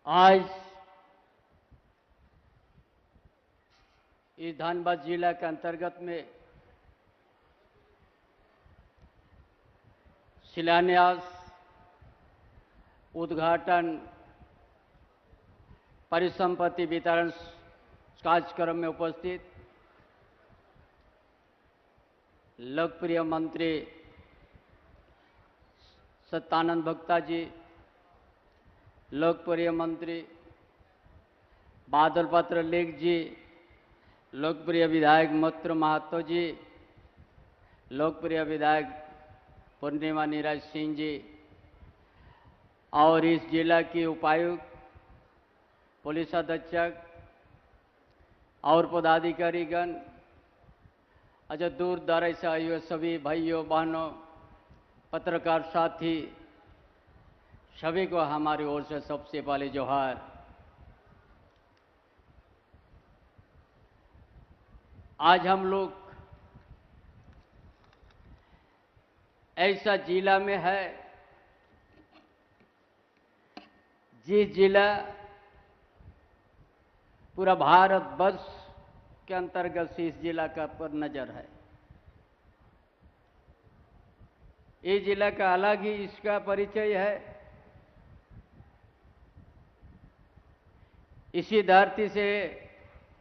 आज इस धनबाद जिला के अंतर्गत में शिलान्यास, उद्घाटन, परिसंपत्ति वितरण कार्यक्रम में उपस्थित लोकप्रिय मंत्री सत्यानंद भोक्ता जी, लोकप्रिय मंत्री बादल पत्रलेख जी, लोकप्रिय विधायक मित्र महतो जी, लोकप्रिय विधायक पूर्णिमा नीरज सिंह जी और इस जिला की उपायुक्त, पुलिस अधीक्षक और पदाधिकारीगण, जो दूर दराज से आए हुए सभी भाइयों बहनों, पत्रकार साथी, सभी को हमारी ओर से सबसे पहले जोहार। आज हम लोग ऐसा जिला में है जिस जिला पूरा भारतवर्ष के अंतर्गत से इस जिला का पर नजर है। इस जिला का अलग ही इसका परिचय है। इसी धरती से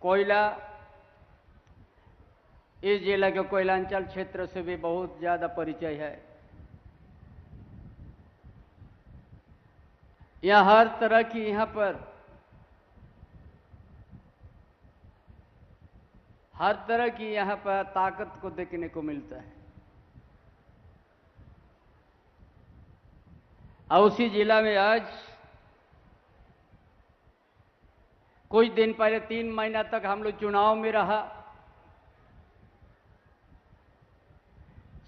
कोयला, इस जिला के कोयलांचल क्षेत्र से भी बहुत ज्यादा परिचय है। यह हर तरह की यहां पर हर तरह की यहां पर ताकत को देखने को मिलता है। और उसी जिला में आज कुछ दिन पहले 3 महीना तक हम लोग चुनाव में रहा।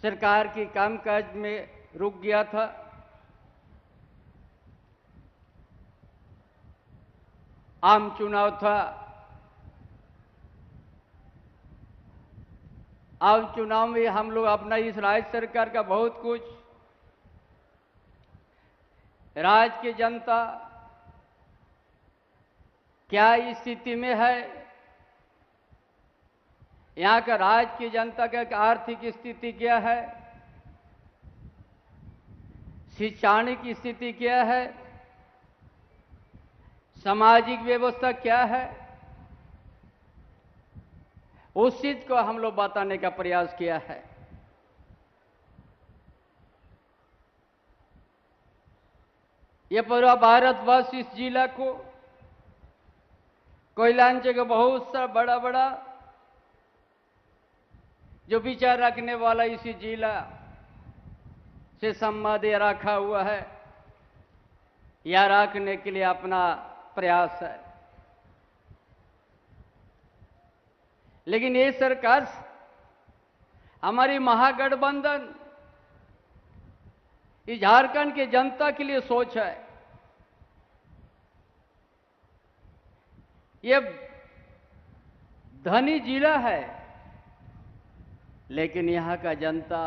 सरकार की कामकाज में रुक गया था। आम चुनाव था। आम चुनाव में हम लोग अपना इस राज्य सरकार का बहुत कुछ, राज्य की जनता क्या स्थिति में है, यहाँ का राज्य की जनता का आर्थिक स्थिति क्या है, शैक्षणिक स्थिति क्या है, सामाजिक व्यवस्था क्या है, उस चीज को हम लोग बताने का प्रयास किया है। यह पूरा भारतवर्ष इस जिला को, कोयलांचल का बहुत सा बड़ा बड़ा जो विचार रखने वाला इसी जिला से संबंध रखा हुआ है या रखने के लिए अपना प्रयास है। लेकिन ये सरकार, हमारी महागठबंधन इस झारखंड के जनता के लिए सोच है। ये धनी जिला है, लेकिन यहां का जनता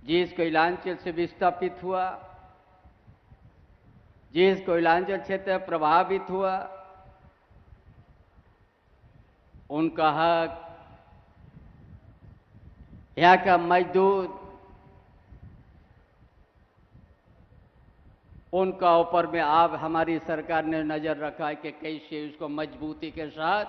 जिस कोयलांचल से विस्थापित हुआ, जिस कोयलांचल क्षेत्र प्रभावित हुआ, उनका हक, यहाँ का मजदूर, उनका ऊपर में आप हमारी सरकार ने नजर रखा है कि कैसे उसको मजबूती के साथ,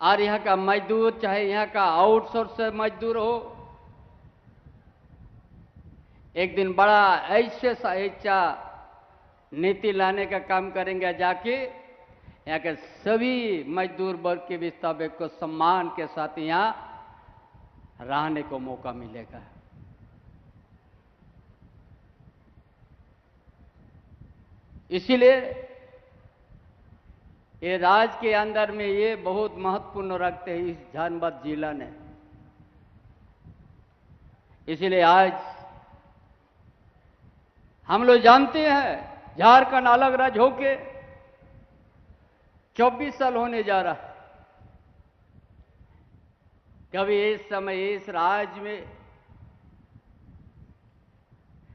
और यहाँ का मजदूर, चाहे यहाँ का आउटसोर्स मजदूर हो, एक दिन बड़ा ऐसे ऐसा नीति लाने का काम करेंगे जाके यहाँ के सभी मजदूर वर्ग के विस्थापित को सम्मान के साथ यहाँ रहने को मौका मिलेगा। इसीलिए ये राज्य के अंदर में ये बहुत महत्वपूर्ण रखते हैं इस धनबाद जिला ने। इसीलिए आज हम लोग जानते हैं झारखंड अलग राज्य होके 24 साल होने जा रहा है। कभी इस समय इस राज्य में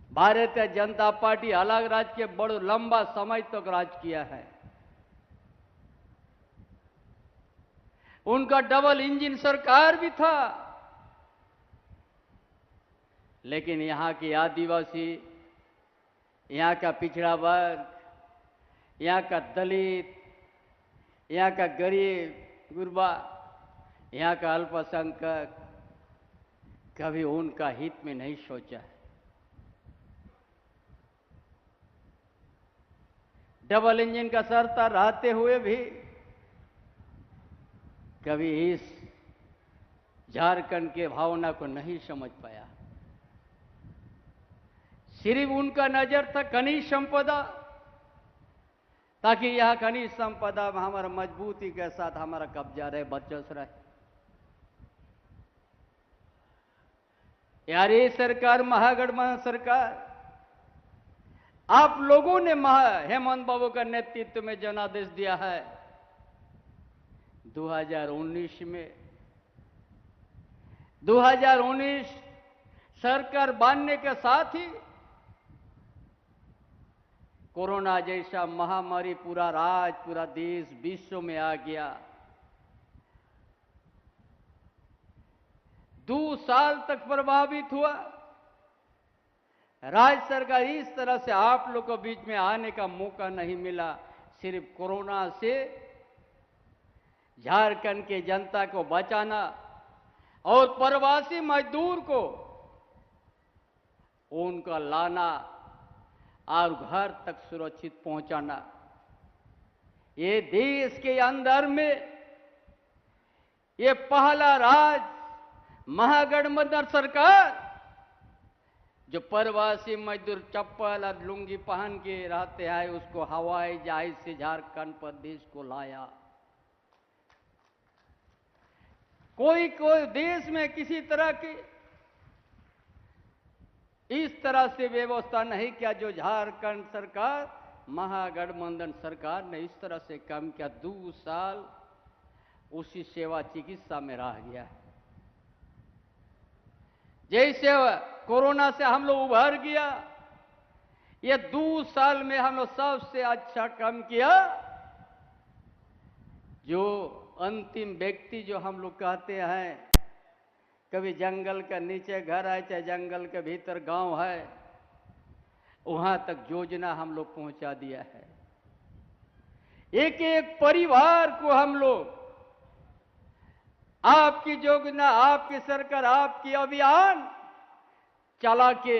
भारतीय जनता पार्टी अलग राज के बड़ो लंबा समय तक राज किया है। उनका डबल इंजन सरकार भी था, लेकिन यहां के आदिवासी, यहां का पिछड़ा वर्ग, यहां का दलित, यहां का गरीब गुरबा, यहां का अल्पसंख्यक कभी उनका हित में नहीं सोचा है। डबल इंजन का सरकार रहते हुए भी कभी इस झारखंड के भावना को नहीं समझ पाया। सिर्फ उनका नजर था खनिज संपदा, ताकि यह खनिज संपदा में हमारा मजबूती के साथ हमारा कब्जा रहे, वर्चस्व रहे। यार ये सरकार, महागठबंधन सरकार, आप लोगों ने हेमंत बाबू का नेतृत्व में जनादेश दिया है 2019 में। 2019 सरकार बनने के साथ ही कोरोना जैसा महामारी पूरा राज्य, पूरा देश, विश्व में आ गया। 2 साल तक प्रभावित हुआ। राज्य सरकार इस तरह से आप लोगों को बीच में आने का मौका नहीं मिला। सिर्फ कोरोना से झारखंड के जनता को बचाना और प्रवासी मजदूर को उनका लाना और घर तक सुरक्षित पहुंचाना। ये देश के अंदर में ये पहला राज्य महागठबंधन सरकार जो प्रवासी मजदूर चप्पल और लुंगी पहन के रहते हैं उसको हवाई जहाज से झारखंड प्रदेश को लाया। कोई देश में किसी तरह की इस तरह से व्यवस्था नहीं किया जो झारखंड सरकार, महागठबंधन सरकार ने इस तरह से काम किया। 2 साल उसी सेवा चिकित्सा में रह गया। जैसे कोरोना से हम लोग उभर गया, ये 2 साल में हम लोग सबसे अच्छा काम किया। जो अंतिम व्यक्ति जो हम लोग कहते हैं, कभी जंगल के नीचे घर है, चाहे जंगल के भीतर गांव है, वहां तक योजना हम लोग पहुंचा दिया है। एक एक परिवार को हम लोग आपकी योजना, आपकी सरकार, आपकी अभियान चला के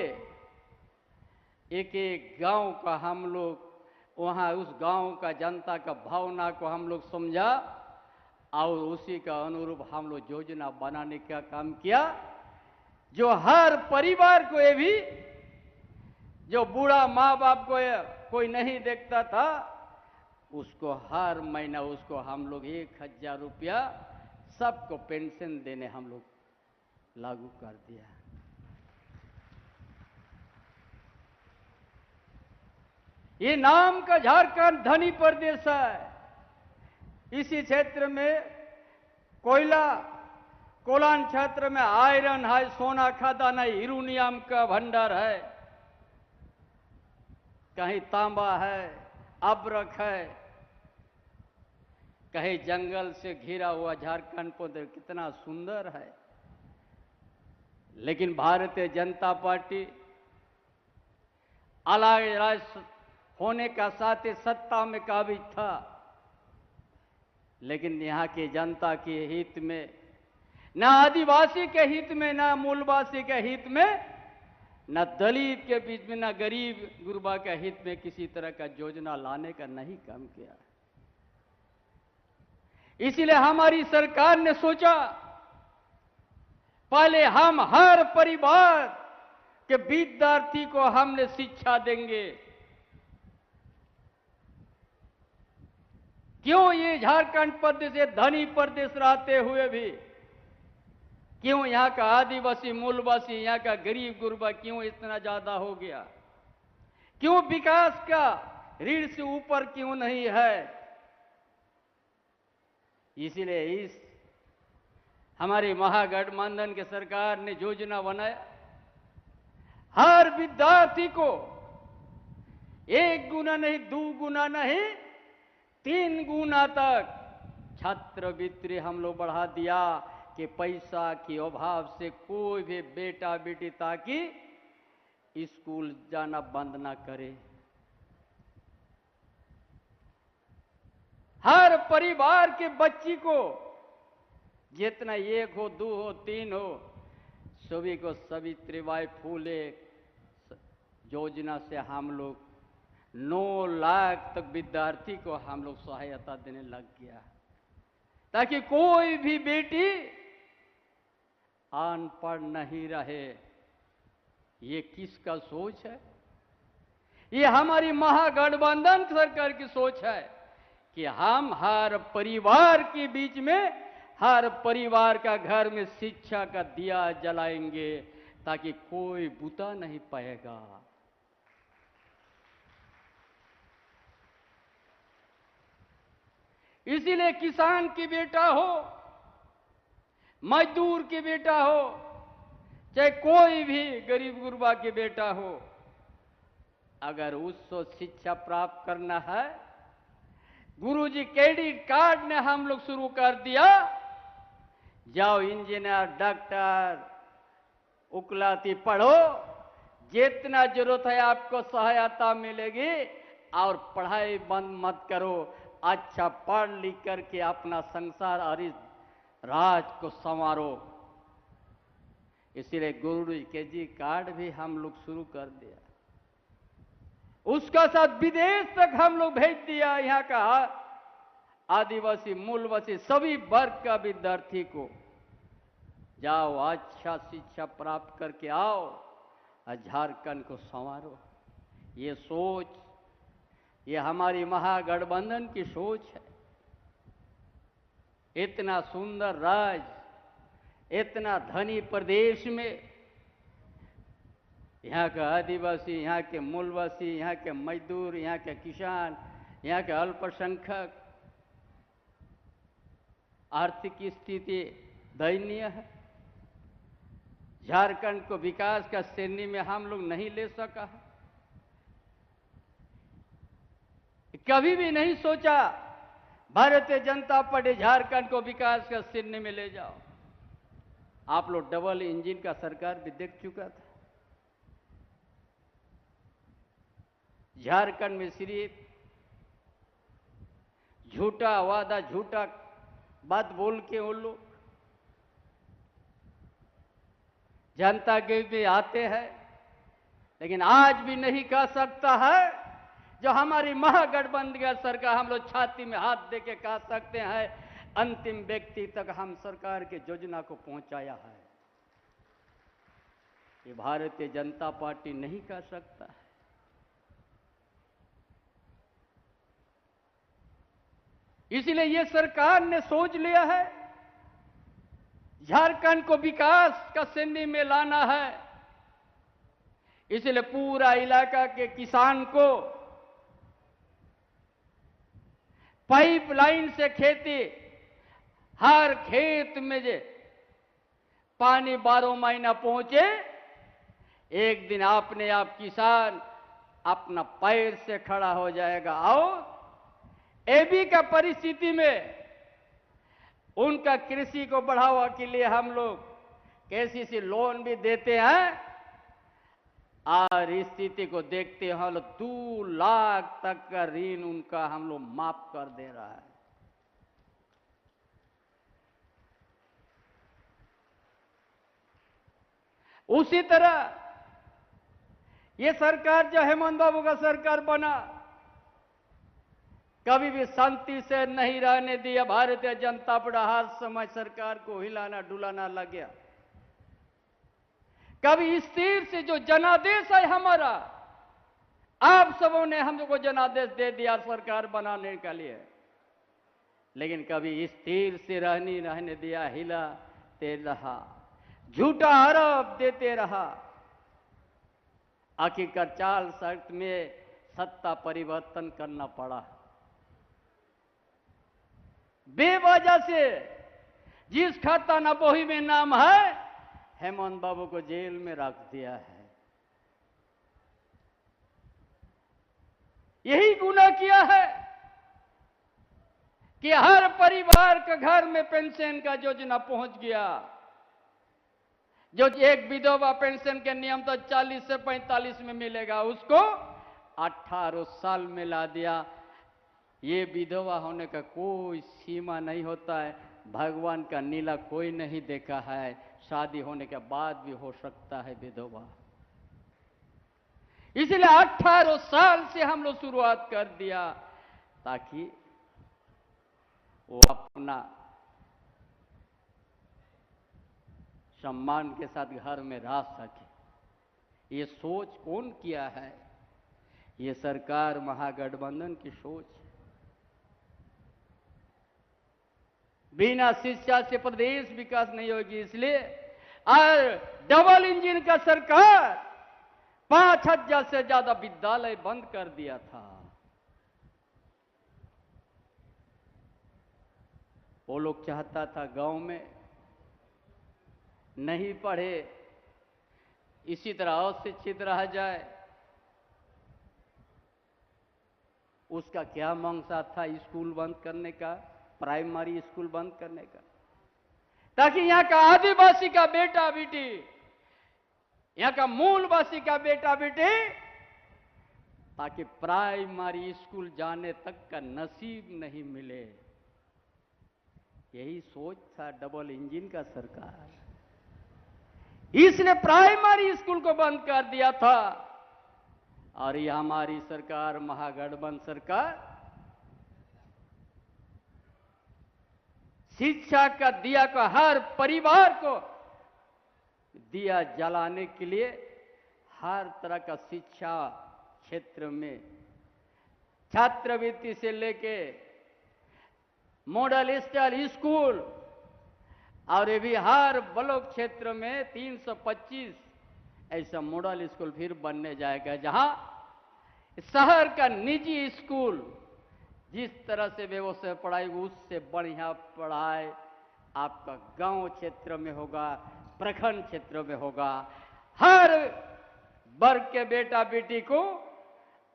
एक एक गांव का हम लोग वहां उस गांव का जनता का भावना को हम लोग समझा और उसी का अनुरूप हम लोग योजना बनाने का काम किया। जो हर परिवार को, ये भी जो बूढ़ा माँ बाप को कोई नहीं देखता था, उसको हर महीना उसको हम लोग 1000 रुपया सबको पेंशन देने हम लोग लागू कर दिया। ये नाम का झारखंड धनी प्रदेश है। इसी क्षेत्र में कोलान क्षेत्र में आयरन है, सोना खदान है, यूरेनियम का भंडार है, कहीं तांबा है, अब्रक है, कहीं जंगल से घिरा हुआ झारखंड प्रदेश कितना सुंदर है। लेकिन भारतीय जनता पार्टी अलग राज्य होने का साथ ही सत्ता में काबिज था, लेकिन यहाँ की जनता के हित में, न आदिवासी के हित में, न मूलवासी के हित में, न दलित के बीच में, न गरीब गुरबा के हित में किसी तरह का योजना लाने का नहीं काम किया। इसलिए हमारी सरकार ने सोचा पहले हम हर परिवार के विद्यार्थी को हमने शिक्षा देंगे। क्यों ये झारखंड प्रदेश ये धनी प्रदेश रहते हुए भी क्यों यहाँ का आदिवासी, मूलवासी, यहाँ का गरीब गुरबा क्यों इतना ज्यादा हो गया? क्यों विकास का रीढ़ से ऊपर क्यों नहीं है? इसीलिए इस हमारी महागठबंधन की सरकार ने योजना बनाया हर विद्यार्थी को 1 गुना नहीं, 2 गुना नहीं, 3 गुना तक छात्रवृत्ति हम लोग बढ़ा दिया कि पैसा के अभाव से कोई भी बेटा बेटी ताकि स्कूल जाना बंद ना करे। हर परिवार के बच्ची को जितना 1 हो, 2 हो, 3 हो, सभी को सावित्रीबाई फूले योजना से हम लोग 9 लाख तक विद्यार्थी को हम लोग सहायता देने लग गया, ताकि कोई भी बेटी अनपढ़ नहीं रहे। ये किसका सोच है? ये हमारी महागठबंधन सरकार की सोच है कि हम हर परिवार के बीच में, हर परिवार का घर में शिक्षा का दिया जलाएंगे ताकि कोई बुता नहीं पाएगा। इसीलिए किसान की बेटा हो, मजदूर की बेटा हो, चाहे कोई भी गरीब गुरबा की बेटा हो, अगर उसको शिक्षा प्राप्त करना है, गुरुजी क्रेडिट कार्ड ने हम लोग शुरू कर दिया। जाओ इंजीनियर, डॉक्टर, उकलाती पढ़ो, जितना जरूरत है आपको सहायता मिलेगी, और पढ़ाई बंद मत करो। अच्छा पढ़ लिख करके अपना संसार और इस राज को संवारो। इसीलिए गुरुजी क्रेडिट कार्ड भी हम लोग शुरू कर दिया। उसका साथ विदेश तक हम लोग भेज दिया। यहाँ का आदिवासी, मूलवासी सभी वर्ग का विद्यार्थी को जाओ अच्छा शिक्षा प्राप्त करके आओ और झारखंड को संवारो। ये सोच, ये हमारी महागठबंधन की सोच है। इतना सुंदर राज्य, इतना धनी प्रदेश में यहाँ का आदिवासी, यहाँ के मूलवासी, यहाँ के मजदूर, यहाँ के किसान, यहाँ के अल्पसंख्यक आर्थिक स्थिति दयनीय है। झारखंड को विकास का श्रेणी में हम लोग नहीं ले सका है। कभी भी नहीं सोचा भारतीय जनता पार्टी झारखंड को विकास का श्रेणी में ले जाओ। आप लोग डबल इंजन का सरकार भी देख चुका था। झारखंड में सिर्फ झूठा वादा, झूठा बात बोल के वो लोग जनता के भी आते हैं, लेकिन आज भी नहीं कह सकता है जो हमारी महागठबंधन सरकार। हम लोग छाती में हाथ दे के कह सकते हैं अंतिम व्यक्ति तक हम सरकार के योजना को पहुंचाया है। ये भारतीय जनता पार्टी नहीं कर सकता है। इसलिए ये सरकार ने सोच लिया है झारखंड को विकास का श्रेणी में लाना है। इसलिए पूरा इलाका के किसान को पाइपलाइन से खेती, हर खेत में जे पानी 12 महीना पहुंचे, एक दिन अपने आप किसान अपना पैर से खड़ा हो जाएगा। और एबी का परिस्थिति में उनका कृषि को बढ़ावा के लिए हम लोग केसीसी लोन भी देते हैं, और स्थिति को देखते हैं हम लोग 2 लाख तक का ऋण उनका हम लोग माफ कर दे रहा है। उसी तरह ये सरकार जो हेमंत बाबू का सरकार बना, कभी भी शांति से नहीं रहने दिया। भारतीय जनता पार्टी हर समय सरकार को हिलाना डुलाना लग गया। कभी स्थिर से जो जनादेश है हमारा, आप सबों ने हम लोग को जनादेश दे दिया सरकार बनाने के लिए, लेकिन कभी स्थिर से रहने दिया, हिलाते रहा, झूठा आरोप देते रहा। आखिरकार 4 शर्त में सत्ता परिवर्तन करना पड़ा। बेवजह से जिस खाता ना बोही में नाम है, हेमंत बाबू को जेल में रख दिया है। यही गुनाह किया है कि हर परिवार के घर में पेंशन का योजना पहुंच गया। जो एक विधवा पेंशन के नियम तो 40 से 45 में मिलेगा, उसको 18 साल में ला दिया। ये विधवा होने का कोई सीमा नहीं होता है। भगवान का नीला कोई नहीं देखा है, शादी होने के बाद भी हो सकता है विधवा। इसलिए 18 साल से हम लोग शुरुआत कर दिया ताकि वो अपना सम्मान के साथ घर में रह सके। ये सोच कौन किया है? ये सरकार महागठबंधन की सोच है। बिना शिक्षा से प्रदेश विकास नहीं होगी, इसलिए और डबल इंजन का सरकार 5000 से ज्यादा विद्यालय बंद कर दिया था। वो लोग चाहता था गांव में नहीं पढ़े, इसी तरह अशिक्षित रह जाए। उसका क्या मकसद था स्कूल बंद करने का, प्राइमरी स्कूल बंद करने का, ताकि यहां का आदिवासी का बेटा बेटी, यहां का मूलवासी का बेटा बेटी, ताकि प्राइमरी स्कूल जाने तक का नसीब नहीं मिले। यही सोच था डबल इंजन का सरकार, इसने प्राइमरी स्कूल को बंद कर दिया था। और ये हमारी सरकार महागठबंधन सरकार शिक्षा का दिया को हर परिवार को दिया जलाने के लिए हर तरह का शिक्षा क्षेत्र में छात्रवृत्ति से लेके मॉडल स्टाइल स्कूल और ये भी हर ब्लॉक क्षेत्र में 325 ऐसा मॉडल स्कूल फिर बनने जाएगा, जहां शहर का निजी स्कूल जिस तरह से व्यवस्था पढ़ाई उससे बढ़िया पढ़ाई आपका गांव क्षेत्र में होगा, प्रखंड क्षेत्र में होगा। हर वर्ग के बेटा बेटी को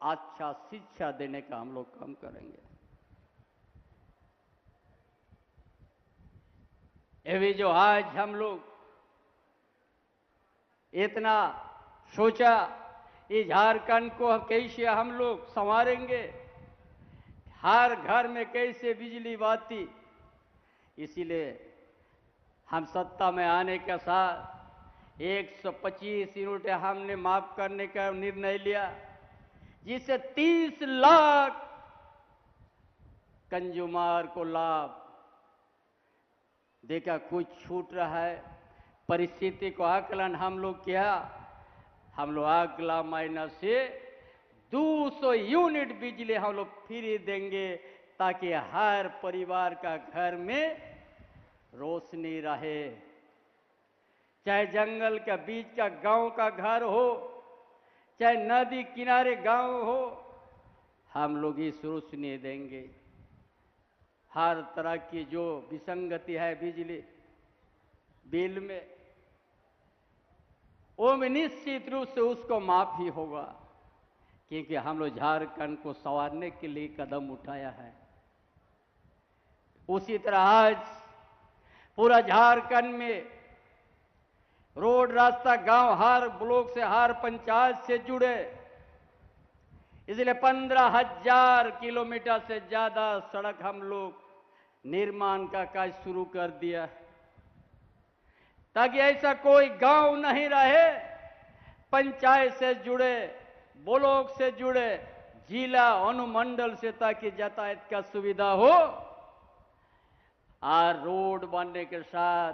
अच्छा शिक्षा देने का हम लोग काम करेंगे। ये भी जो आज हम लोग इतना सोचा इस झारखंड को कैसे हम लोग संवारेंगे, हर घर में कैसे बिजली बाती, इसीलिए हम सत्ता में आने के साथ 125 यूनिट हमने माफ करने का निर्णय लिया, जिससे 30 लाख कंज्यूमर को लाभ। देखा कुछ छूट रहा है, परिस्थिति को आकलन हम लोग किया, हम लोग अगला महीना से 200 यूनिट बिजली हम लोग फ्री देंगे, ताकि हर परिवार का घर में रोशनी रहे। चाहे जंगल के बीच का गांव का घर हो, चाहे नदी किनारे गांव हो, हम लोग इस रोशनी देंगे। हर तरह की जो विसंगति है बिजली बिल में, वो में निश्चित रूप से उसको माफ ही होगा, क्योंकि हम लोग झारखंड को संवारने के लिए कदम उठाया है। उसी तरह आज पूरा झारखंड में रोड रास्ता गांव हर ब्लॉक से हर पंचायत से जुड़े, इसलिए 15,000 किलोमीटर से ज्यादा सड़क हम लोग निर्माण का कार्य शुरू कर दिया है, ताकि ऐसा कोई गांव नहीं रहे पंचायत से जुड़े, ब्लॉक से जुड़े, जिला अनुमंडल से, ताकि यातायात का सुविधा हो। और रोड बनने के साथ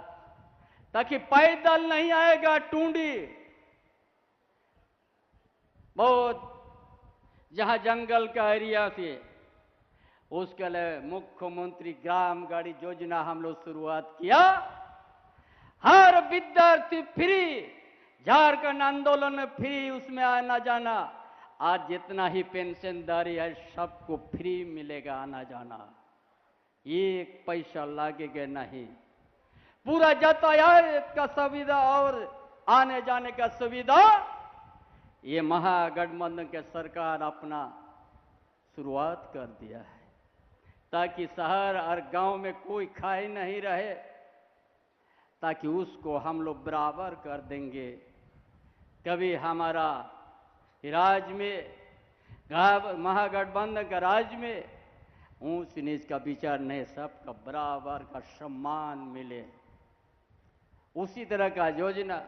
ताकि पैदल नहीं आएगा टूंडी, बहुत जहां जंगल का एरिया से, उसके लिए मुख्यमंत्री ग्राम गाड़ी योजना हम लोग शुरुआत किया। हर विद्यार्थी फ्री, झारखंड आंदोलन में फ्री उसमें आना जाना। आज जितना ही पेंशनदारी है सबको फ्री मिलेगा आना जाना, एक पैसा लगेगा नहीं। पूरा यातायात का सुविधा और आने जाने का सुविधा ये महागठबंधन के सरकार अपना शुरुआत कर दिया है, ताकि शहर और गांव में कोई खाई नहीं रहे, ताकि उसको हम लोग बराबर कर देंगे। कभी हमारा राज्य में महागठबंधन का राज्य में ऊंच नीच का विचार नहीं, सबका बराबर का सम्मान मिले, उसी तरह का योजना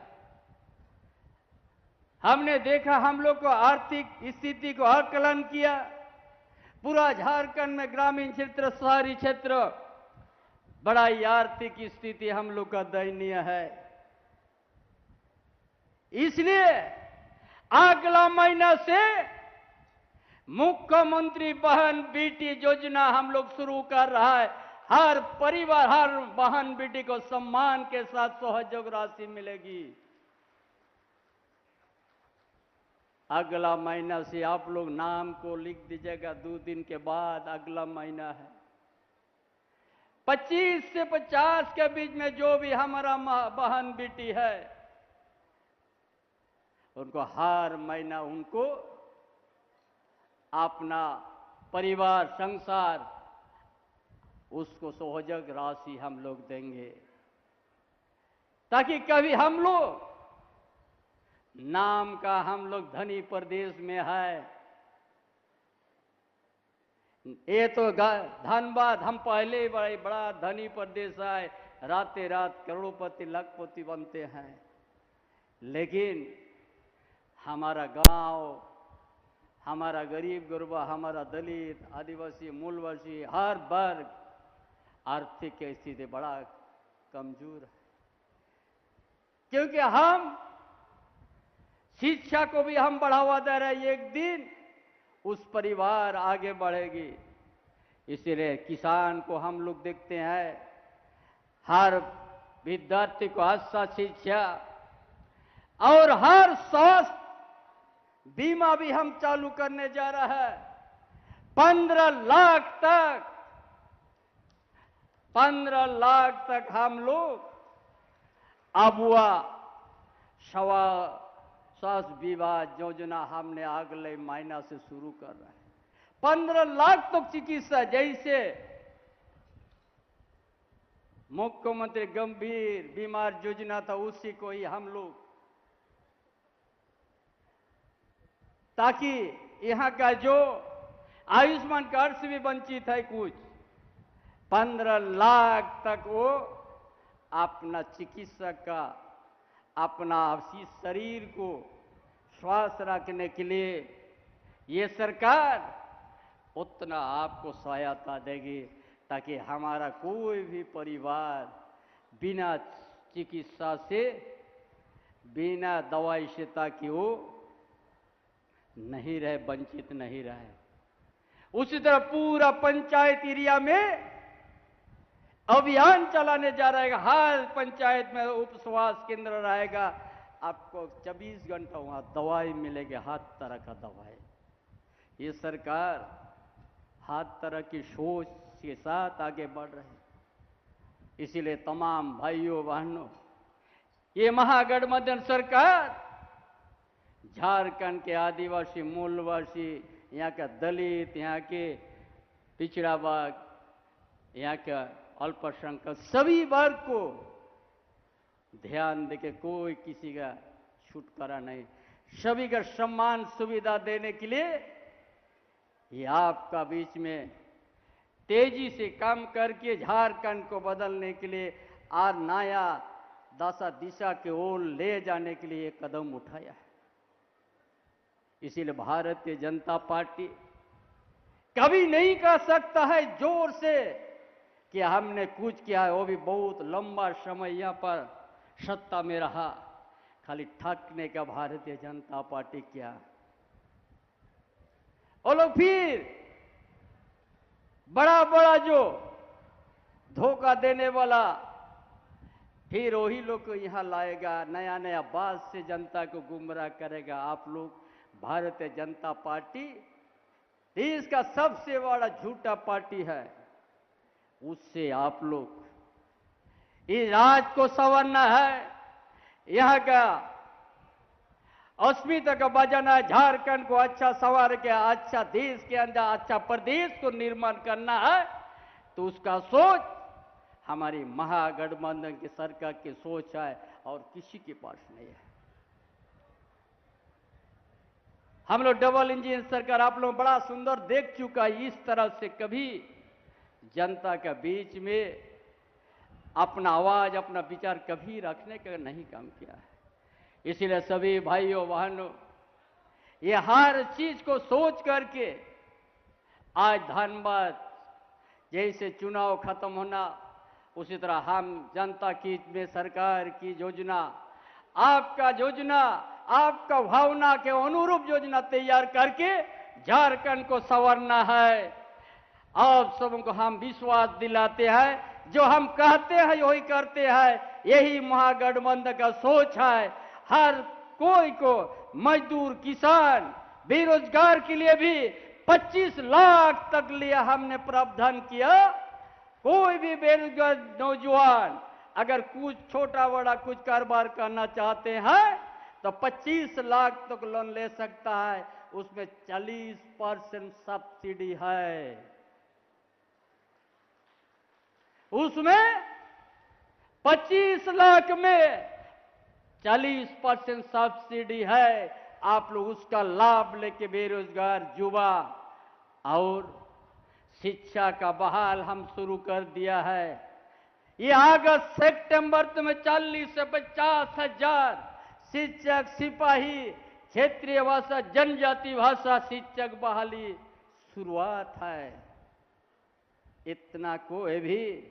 हमने देखा। हम लोग को आर्थिक स्थिति को आकलन किया, पूरा झारखंड में ग्रामीण क्षेत्र, शहरी क्षेत्र, बड़ा ही आर्थिक स्थिति हम लोग का दयनीय है। इसलिए अगला महीना से मुख्यमंत्री बहन बेटी योजना हम लोग शुरू कर रहा है। हर परिवार, हर बहन बेटी को सम्मान के साथ सहयोग राशि मिलेगी। अगला महीना से आप लोग नाम को लिख दीजिएगा, 2 दिन के बाद अगला महीना है। 25 से 50 के बीच में जो भी हमारा बहन बेटी है, उनको हर महीना उनको अपना परिवार संसार उसको सहयोग राशि हम लोग देंगे, ताकि कभी हम लोग नाम का हम लोग धनी प्रदेश में है, ये तो धनबाद हम पहले ही बड़ा धनी प्रदेश है, रातें रात करोड़पति लखपति बनते हैं, लेकिन हमारा गांव, हमारा गरीब गुरबा, हमारा दलित, आदिवासी, मूलवासी, हर वर्ग आर्थिक स्थिति बड़ा कमजोर है। क्योंकि हम शिक्षा को भी हम बढ़ावा दे रहे हैं, एक दिन उस परिवार आगे बढ़ेगी। इसलिए किसान को हम लोग देखते हैं, हर विद्यार्थी को अच्छा शिक्षा और हर स्वास्थ्य बीमा भी हम चालू करने जा रहा है। 15 लाख तक हम लोग अबुआ स्वास्थ्य बीमा योजना हमने अगले महीना से शुरू कर रहे हैं। 15 लाख तक चिकित्सा, जैसे मुख्यमंत्री गंभीर बीमार योजना था, उसी को ही हम लोग, ताकि यहाँ का जो आयुष्मान कार्ड से भी वंचित है कुछ, 15 लाख तक वो अपना चिकित्सक का अपना शरीर को स्वस्थ रखने के लिए ये सरकार उतना आपको सहायता देगी, ताकि हमारा कोई भी परिवार बिना चिकित्सा से, बिना दवाई से, ताकि वो नहीं रहे, वंचित नहीं रहे। उसी तरह पूरा पंचायत एरिया में अभियान चलाने जा रहा है। हर पंचायत में उप स्वास्थ्य केंद्र रहेगा, आपको 24 घंटा वहां दवाई मिलेगी, हर तरह का दवाई। ये सरकार हर तरह की सोच के साथ आगे बढ़ रही है। इसीलिए तमाम भाइयों बहनों, ये महागठबंधन सरकार झारखंड के आदिवासी, मूलवासी, यहाँ का दलित, यहाँ के पिछड़ा वर्ग, यहाँ का अल्पसंख्यक, सभी वर्ग को ध्यान देके कोई किसी का छुटकारा नहीं, सभी का सम्मान सुविधा देने के लिए ये आपका बीच में तेजी से काम करके झारखंड को बदलने के लिए और नया दशा दिशा की ओर ले जाने के लिए कदम उठाया है। इसीलिए भारतीय जनता पार्टी कभी नहीं कह सकता है जोर से कि हमने कुछ किया है। वो भी बहुत लंबा समय यहाँ पर सत्ता में रहा, खाली ठगने का भारतीय जनता पार्टी किया। वो लोग फिर बड़ा बड़ा जो धोखा देने वाला, फिर वही लोग को यहाँ लाएगा, नया नया बात से जनता को गुमराह करेगा। आप लोग भारतीय जनता पार्टी देश का सबसे बड़ा झूठा पार्टी है, उससे आप लोग इस राज्य को संवारना है। यहाँ का अस्मिता का बजाना, झारखंड को अच्छा संवार के अच्छा देश के अंदर अच्छा प्रदेश को निर्माण करना है, तो उसका सोच हमारी महागठबंधन की सरकार की सोच है और किसी के पास नहीं है। हम लोग डबल इंजन सरकार आप लोग बड़ा सुंदर देख चुका है। इस तरह से कभी जनता के बीच में अपना आवाज अपना विचार कभी रखने का नहीं काम किया है। इसीलिए सभी भाइयों बहनों, ये हर चीज को सोच करके आज धनबाद जैसे चुनाव खत्म होना, उसी तरह हम जनता की में सरकार की योजना, आपका योजना, आपका भावना के अनुरूप योजना तैयार करके झारखंड को संवारना है। आप सबको हम विश्वास दिलाते हैं, जो हम कहते हैं वही करते हैं। यही महागठबंधन का सोच है। हर कोई को, मजदूर, किसान, बेरोजगार के लिए भी 25 लाख तक लिए हमने प्रावधान किया। कोई भी बेरोजगार नौजवान अगर कुछ छोटा बड़ा कुछ कारोबार करना चाहते हैं तो 25 लाख तक लोन ले सकता है। उसमें 40% सब्सिडी है। उसमें 25 लाख में 40% सब्सिडी है। आप लोग उसका लाभ लेके बेरोजगार युवा और शिक्षा का बहाल हम शुरू कर दिया है। ये अगस्त सितंबर में 40 से 50 हजार शिक्षक, सिपाही, क्षेत्रीय भाषा, जनजाति भाषा शिक्षक बहाली शुरुआत है। इतना कोई भी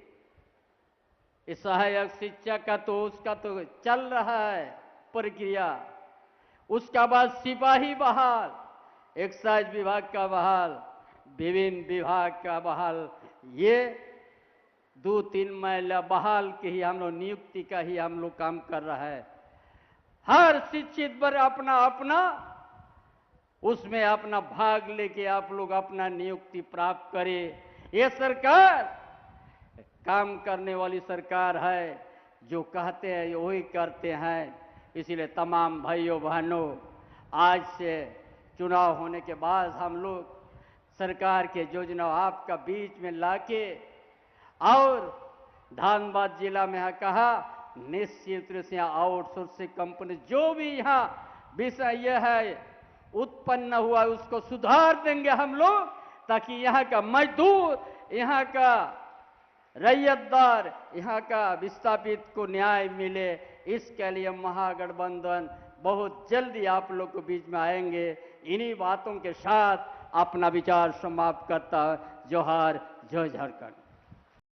सहायक शिक्षक का तो उसका तो चल रहा है प्रक्रिया। उसका बाद सिपाही बहाल, एक्साइज विभाग का बहाल, विभिन्न विभाग का बहाल, ये 2-3 महिला बहाल के ही हम लोग नियुक्ति का ही हम लोग काम कर रहा है। हर शिक्षित पर अपना अपना उसमें अपना भाग लेके आप लोग अपना नियुक्ति प्राप्त करें। ये सरकार काम करने वाली सरकार है। जो कहते हैं वही करते हैं। इसीलिए तमाम भाइयों बहनों, आज से चुनाव होने के बाद हम लोग सरकार के योजना आपका बीच में लाके और धनबाद जिला में कहा निश्चित रूप से आउटसोर्सिंग कंपनी जो भी यहाँ विषय यह है उत्पन्न हुआ उसको सुधार देंगे हम लोग, ताकि यहाँ का मजदूर, यहाँ का रैयतदार, यहाँ का विस्थापित को न्याय मिले। इसके लिए महागठबंधन बहुत जल्दी आप लोग के बीच में आएंगे। इन्हीं बातों के साथ अपना विचार समाप्त करता। जोहार, जय झारखंड।